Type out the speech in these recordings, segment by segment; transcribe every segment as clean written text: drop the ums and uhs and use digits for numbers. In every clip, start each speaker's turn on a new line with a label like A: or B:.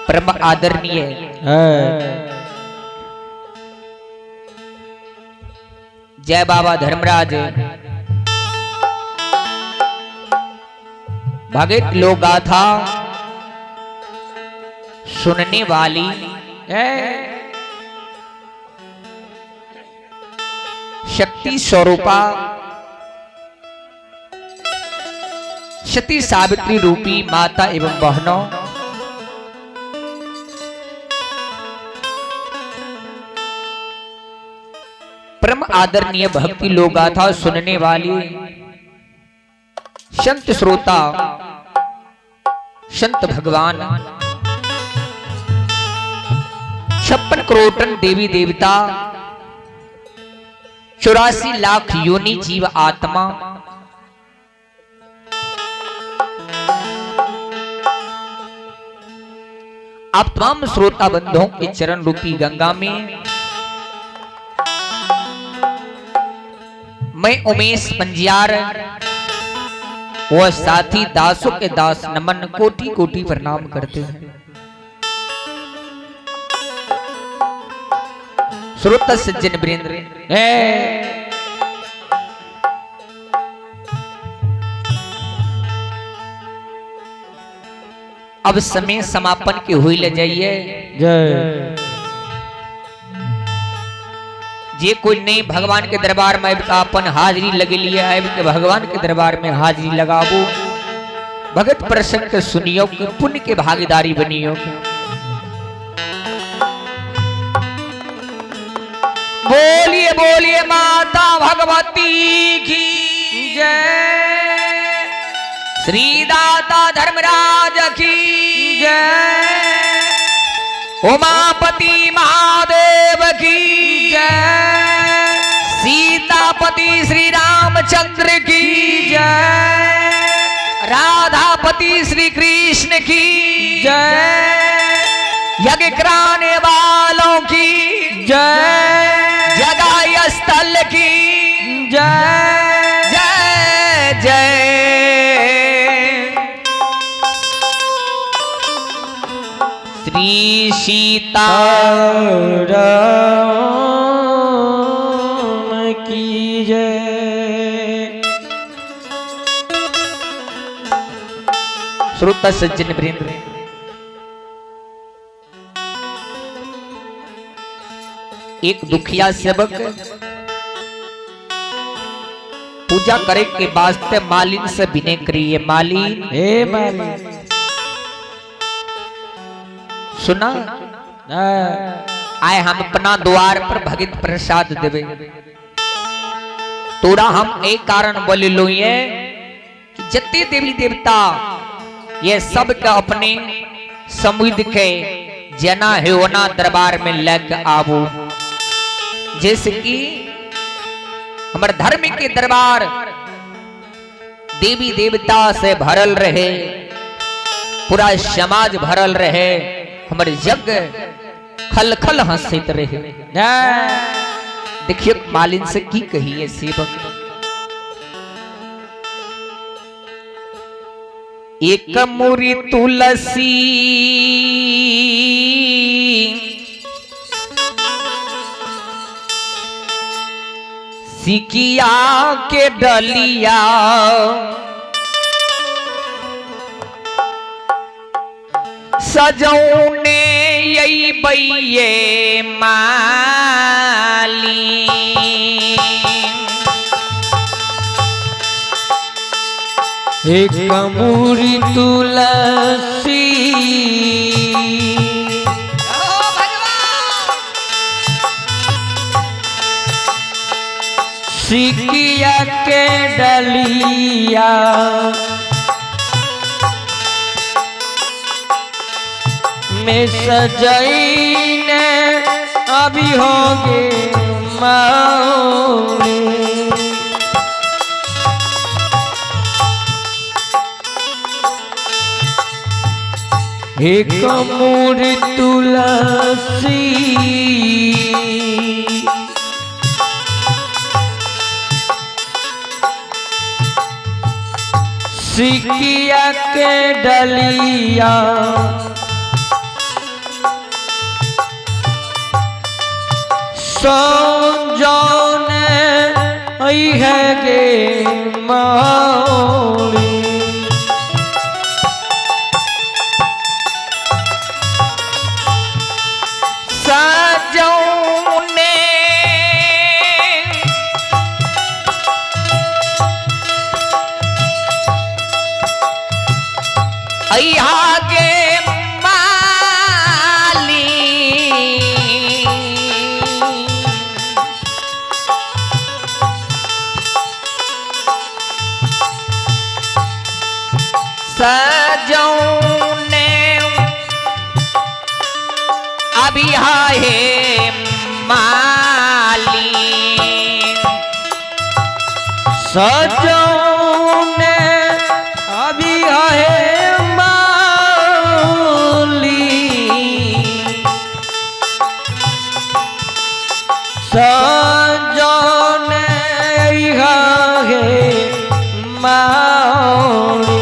A: परम आदरणीय जय बाबा धर्मराज भगत लोक गाथा सुनने वाली शक्ति स्वरूपा सती सावित्री रूपी माता एवं बहनों, परम आदरणीय भक्ति लोक गाथा सुनने वाली संत श्रोता संत भगवान 56 करोड़ टन देवी देवता 84 लाख योनि जीव आत्मा आप तमाम श्रोता बंधुओं के चरण रूपी गंगा में मैं उमेश पंजियार व साथी दासों के दास नमन कोटि कोटि प्रणाम करते हैं। श्रोता सज्जन वृंद, अब समय समापन के हुई ले जाइए।
B: जय
A: जे कोई नहीं भगवान के दरबार में अपन हाजिरी लगे लिए आए के भगवान के दरबार में हाजिरी लगाबो, भगत प्रसन्न के सुनियो के पुण्य के भागीदारी बनियो। बोलिए बोलिए माता भगवती की जय, श्री दाता धर्मराज की जय, उमापति महादेव की जय, सीतापति श्री रामचंद्र की जय, राधापति श्री कृष्ण की जय, यज्ञ कराने वालों की जय, जगाय स्थल की जय जय जय। श्री सीता
B: राम की जय।
A: श्रोता सज्जन वृंद, एक दुखिया सेवक पूजा करे के वास्ते मालिन से विनय करिए। मालिन,
B: हे मालिन,
A: सुना आए हम अपना द्वार पर भगत प्रसाद देवे, तोरा हम एक कारण बोले लो ये कि जते देवी देवता ये सब के अपने समुद के जना है ओना दरबार में लग आवो, जैसे कि हमारे धर्म के दरबार देवी देवता से भरल रहे, पूरा समाज भरल रहे, हमारे जग खल खल हंसित रहे। देखिए मालिन से की कहिए सेवक, एक मुरी तुलसी सिकिया के डलिया सजौने यही बैये माली,
B: एक मुरी तुलसी सिकिया के डलिया में सजैने अभी होगे मौनी, एक मुरी तुलसी सिकिया के डलिया संजने आई है गे माली
A: सजौने अइहा गे माली सजौने अभी है माली
B: सजौने अभी है माली सजौने है माली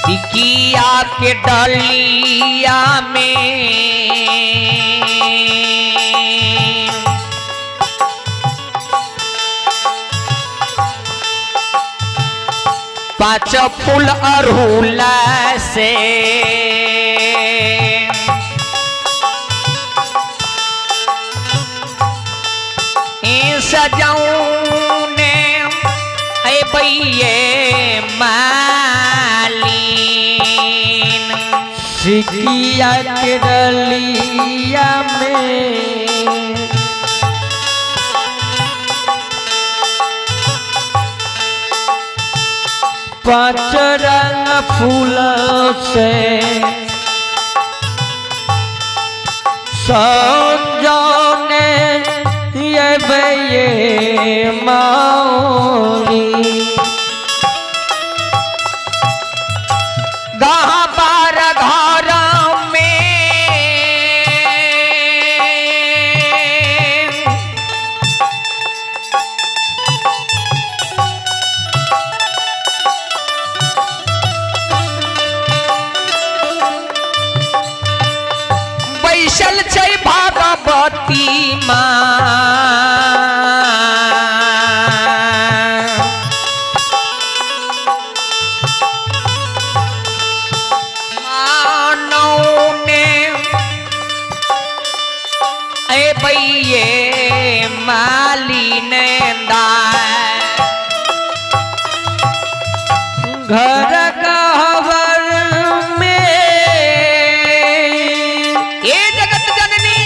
A: सिकिया के डलिया में पांच फूल अड़हुल से सजौने ऐ भैये मालीन
B: सिकिया के डलिया में पांच रंग फूल से संजौने ये भैये माली
A: गहाँ बार घर में बैसल छै भागवती माँ भैये मालिन
B: घर कहवर में
A: ये जगत जननी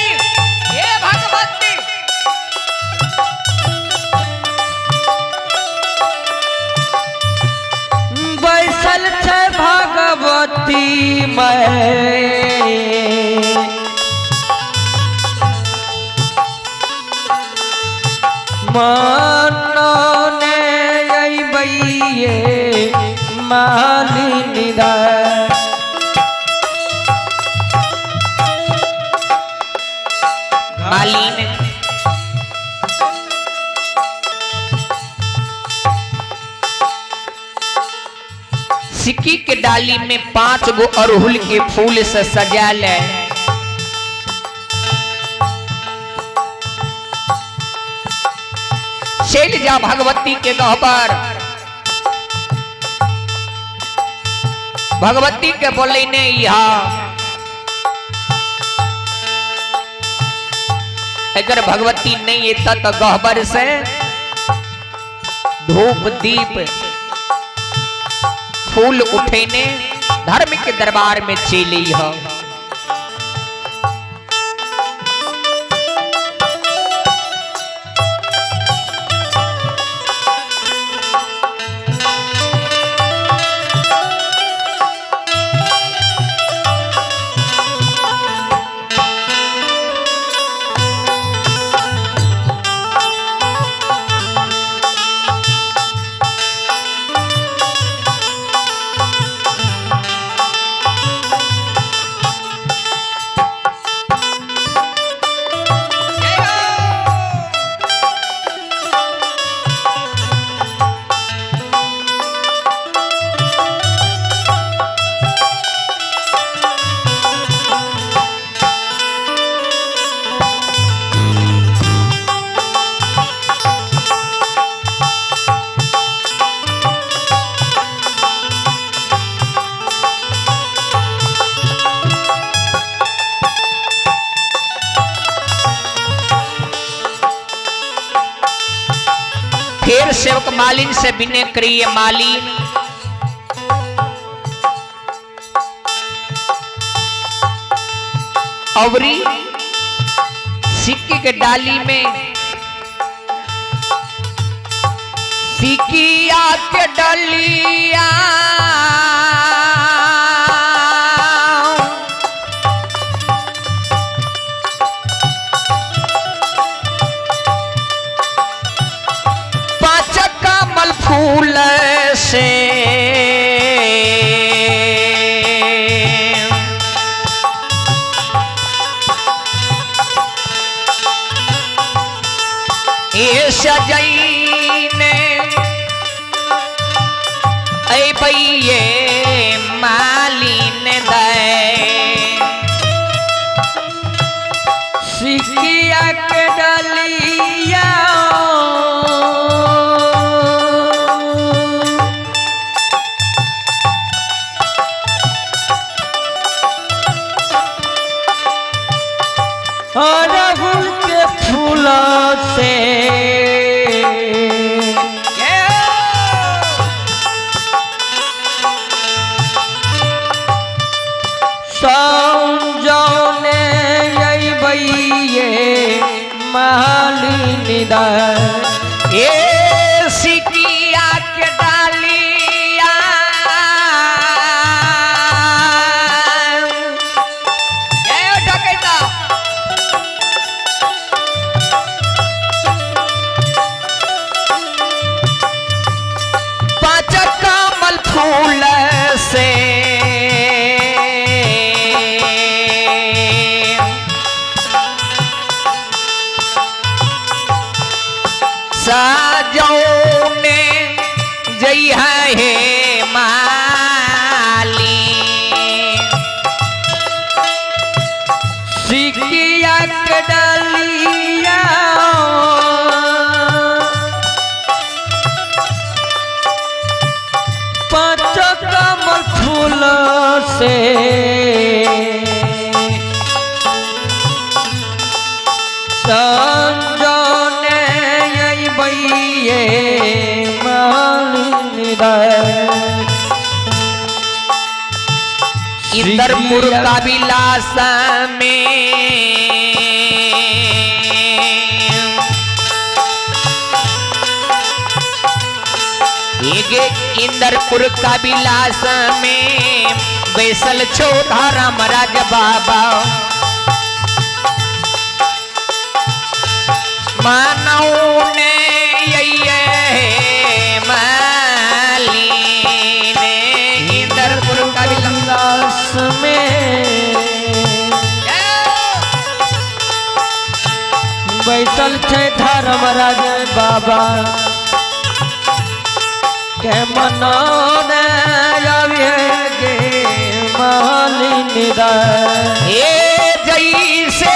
A: ये भगवती
B: बैसल छै भगवती मैं मनने अइबैये मालिनी
A: मालिन सिक्की के डाली में 5 गो अड़हुल के फूल से सजाल है। शैलजा भगवती के गहबर भगवती के बोले ने अगर भगवती नहीं है तो गहबर से धूप दीप फूल उठेने धर्म के दरबार में चली है। से विनय करिए मालिन, अवरी सिक्के के डाली में सिकिया के डलिया पांच कमल फूल से ये सजैने ऐ भैये मालिन दे
B: सिकिया के डलिया अड़हुल के फूल से समझौने यही भैये मालिनी दा
A: ये सिकिया के डालिया ये डकैता पांच कमल फूल से सजौने जई है माली
B: सिकिया के डलिया पांच कमल फूल से संजोने यही भैये मालिनी दा
A: इंदरपुर का विलास में इंदरपुर का विलास में बैसल छोटा रामराज बाबा मानव ने ये माली ने इंदरपुर का
B: विलास में बैसल छे धर्मराज बाबा के मनोने गे मालिनी दा
A: ये जैसे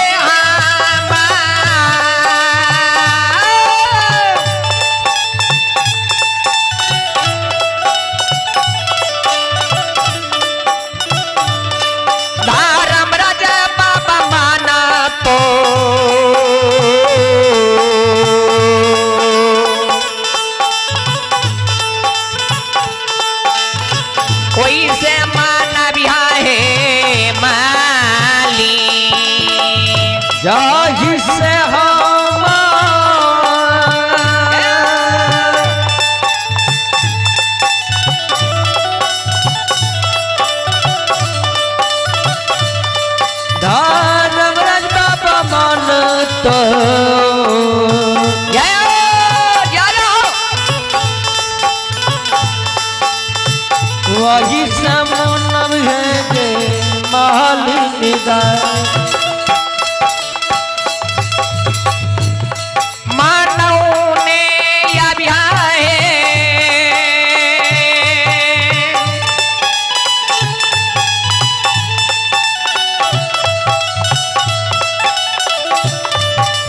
A: कोई से माना बिहा है माली
B: जाहि से हम धर्मराज बाबा मन तो वही समनव है गे मालिनी दा
A: मानव ने या बिहा है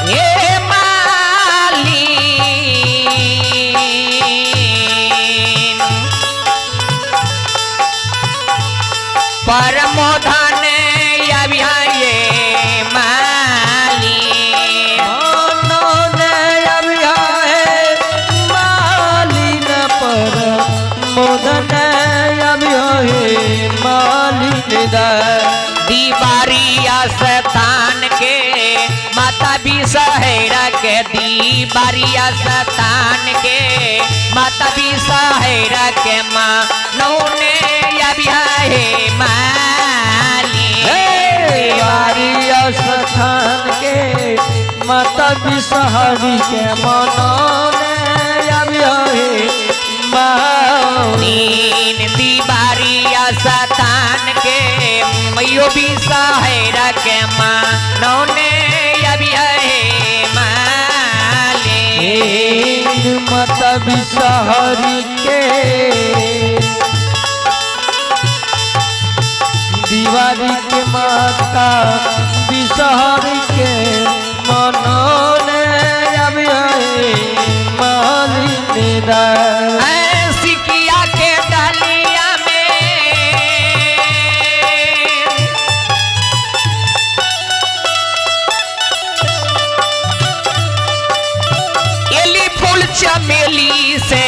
A: ये माली परमोधन या बिहा ये माली
B: मनोने अभिया है मालिन
A: दीवारिया शतान के माता भी सहेरा के दीवारिया शतान के माता भी सहेरा के माँ नौने या बिहाए माली
B: दीवारिया शतान के माता बिसहरी के मनौने या बिहाए
A: नीन दीवारिया शतान के मैयो भी सहेरा के माँ नौने अभी है माले
B: माता बिसहरी के दीवारी के माता बिसहरी के मनौने अभी है मालिनी दा
A: सिकिया के डालिया में एली फूल चमेली से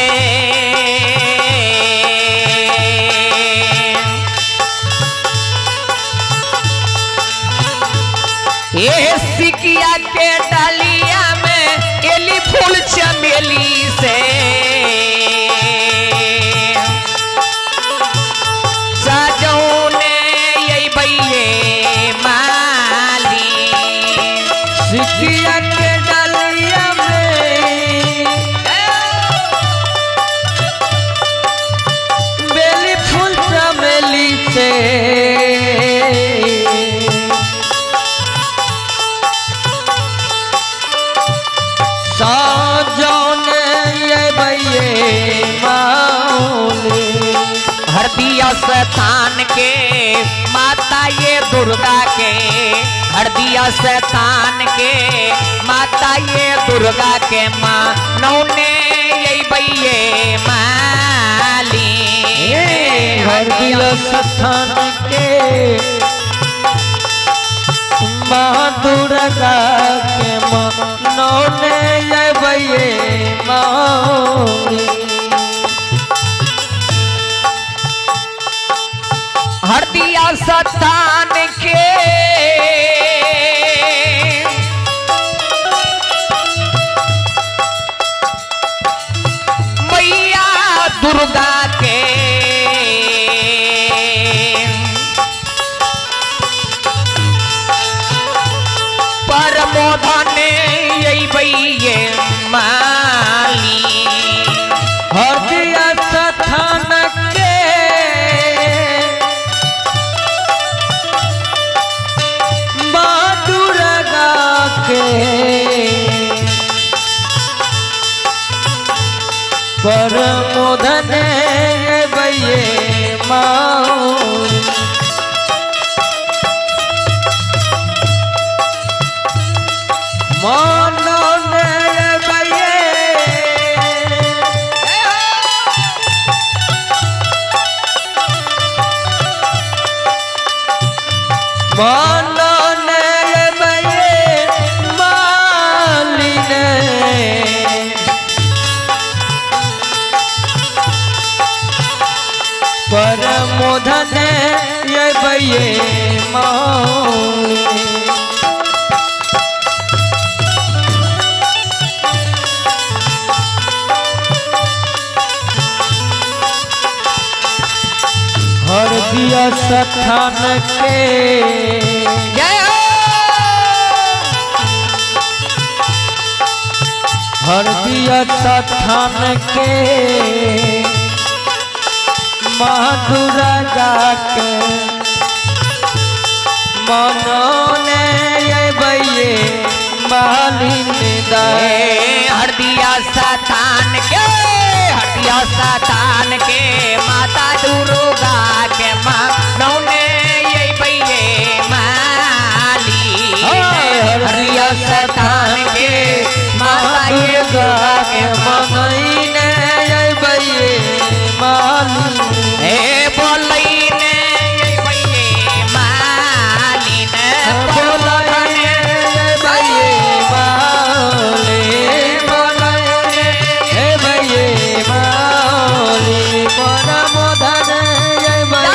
A: ये सिकिया के डालिया में एली फूल चमेली से साजौने यही भैये माली
B: सिकिया के डालिया में बेली फूल चमेली से साजौने ये भैये माली
A: हरदिया शतान के माता ये दुर्गा के हरदिया शतान के माता ये दुर्गा के माँ नौने यही भैये माली
B: हरदिया शतान के माँ दुर्गा के मनौने ये भैये माली
A: हरदिया शतान के मैया दुर्गा के परमोधन यही भैये माली
B: हरदिया शतान के माँ दुर्गा के परमोधन भैये माँ मनौने भैये मनौने भैये मालिने परमोधन ये भैये माली हरदिया शतान के
A: जय
B: हरदिया शतान के माँ दुर्गा के मनौने ये भैये मालिनी दा
A: हरदिया शतान के हरदिया शतान के माता दुर्गा के माँ नौने यही भैये माली हरदिया शतान के माता दुर्गा के
B: मनौने ये भैये मालिनी
A: हे बोलैने यही भैये माली ने बोलैने
B: भैये माली बोलैने हे भैये माली परमोधन ये भैये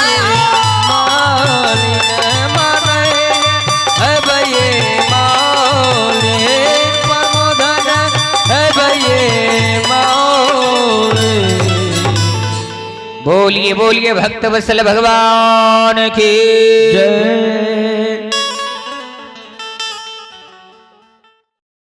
A: बोलिए बोलिए भक्त वत्सल भगवान की
B: जय।